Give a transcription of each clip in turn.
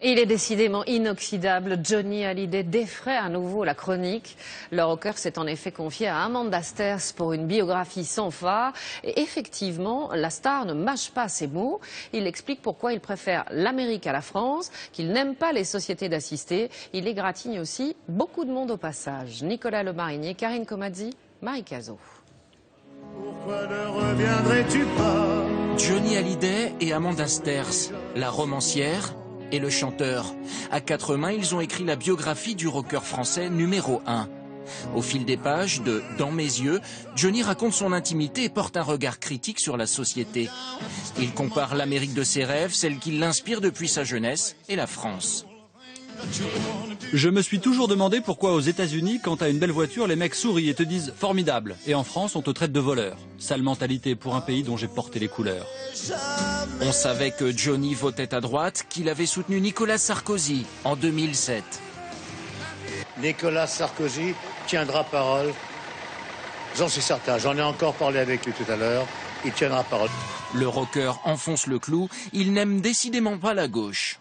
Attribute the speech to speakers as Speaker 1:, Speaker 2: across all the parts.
Speaker 1: Il est décidément inoxydable. Johnny Hallyday défraie à nouveau la chronique. Le rocker s'est en effet confié à Amanda Sters pour une biographie sans phare. Et effectivement, la star ne mâche pas ses mots. Il explique pourquoi il préfère l'Amérique à la France, qu'il n'aime pas les sociétés d'assistés. Il égratigne aussi beaucoup de monde au passage. Nicolas Lemarinier, Karine Comazzi, Marie Cazot.
Speaker 2: Pourquoi ne reviendrais-tu pas?
Speaker 3: Johnny Hallyday et Amanda Sters, la romancière et le chanteur. À quatre mains, ils ont écrit la biographie du rocker français numéro 1. Au fil des pages de Dans mes yeux, Johnny raconte son intimité et porte un regard critique sur la société. Il compare l'Amérique de ses rêves, celle qui l'inspire depuis sa jeunesse, et la France.
Speaker 4: Je me suis toujours demandé pourquoi aux États-Unis, quand t'as une belle voiture, les mecs sourient et te disent « formidable ». Et en France, on te traite de voleur. Sale mentalité pour un pays dont j'ai porté les couleurs.
Speaker 3: On savait que Johnny votait à droite, qu'il avait soutenu Nicolas Sarkozy en 2007.
Speaker 2: Nicolas Sarkozy tiendra parole. J'en suis certain, j'en ai encore parlé avec lui tout à l'heure. Il tiendra parole.
Speaker 3: Le rocker enfonce le clou, il n'aime décidément pas la gauche.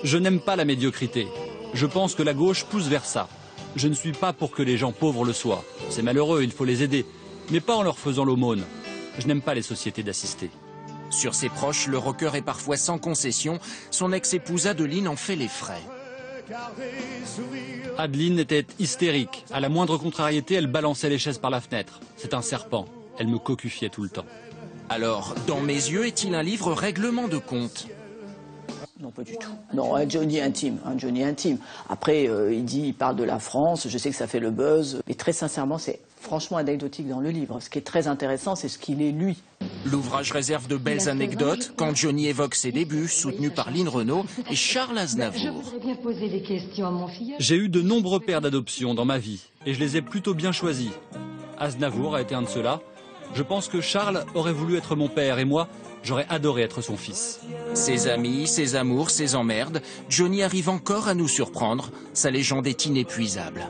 Speaker 4: Je n'aime pas la médiocrité. Je pense que la gauche pousse vers ça. Je ne suis pas pour que les gens pauvres le soient. C'est malheureux, il faut les aider. Mais pas en leur faisant l'aumône. Je n'aime pas les sociétés d'assistés.
Speaker 3: Sur ses proches, le rocker est parfois sans concession. Son ex-épouse Adeline en fait les frais.
Speaker 4: Adeline était hystérique. À la moindre contrariété, elle balançait les chaises par la fenêtre. C'est un serpent. Elle me cocufiait tout le temps.
Speaker 3: Alors, Dans mes yeux est-il un livre règlement de compte?
Speaker 5: Non, pas du tout. Non, un Johnny intime, Après, il parle de la France, je sais que ça fait le buzz, mais très sincèrement, c'est franchement anecdotique dans le livre. Ce qui est très intéressant, c'est ce qu'il est lui.
Speaker 3: L'ouvrage réserve de belles anecdotes quand Johnny évoque ses débuts, soutenu par Lynn Renaud et Charles Aznavour.
Speaker 6: Je voudrais bien poser des questions à mon filleul.
Speaker 4: J'ai eu de nombreux pères d'adoption dans ma vie, et je les ai plutôt bien choisis. Aznavour a été un de ceux-là. Je pense que Charles aurait voulu être mon père, et moi, j'aurais adoré être son fils.
Speaker 3: Ses amis, ses amours, ses emmerdes, Johnny arrive encore à nous surprendre. Sa légende est inépuisable.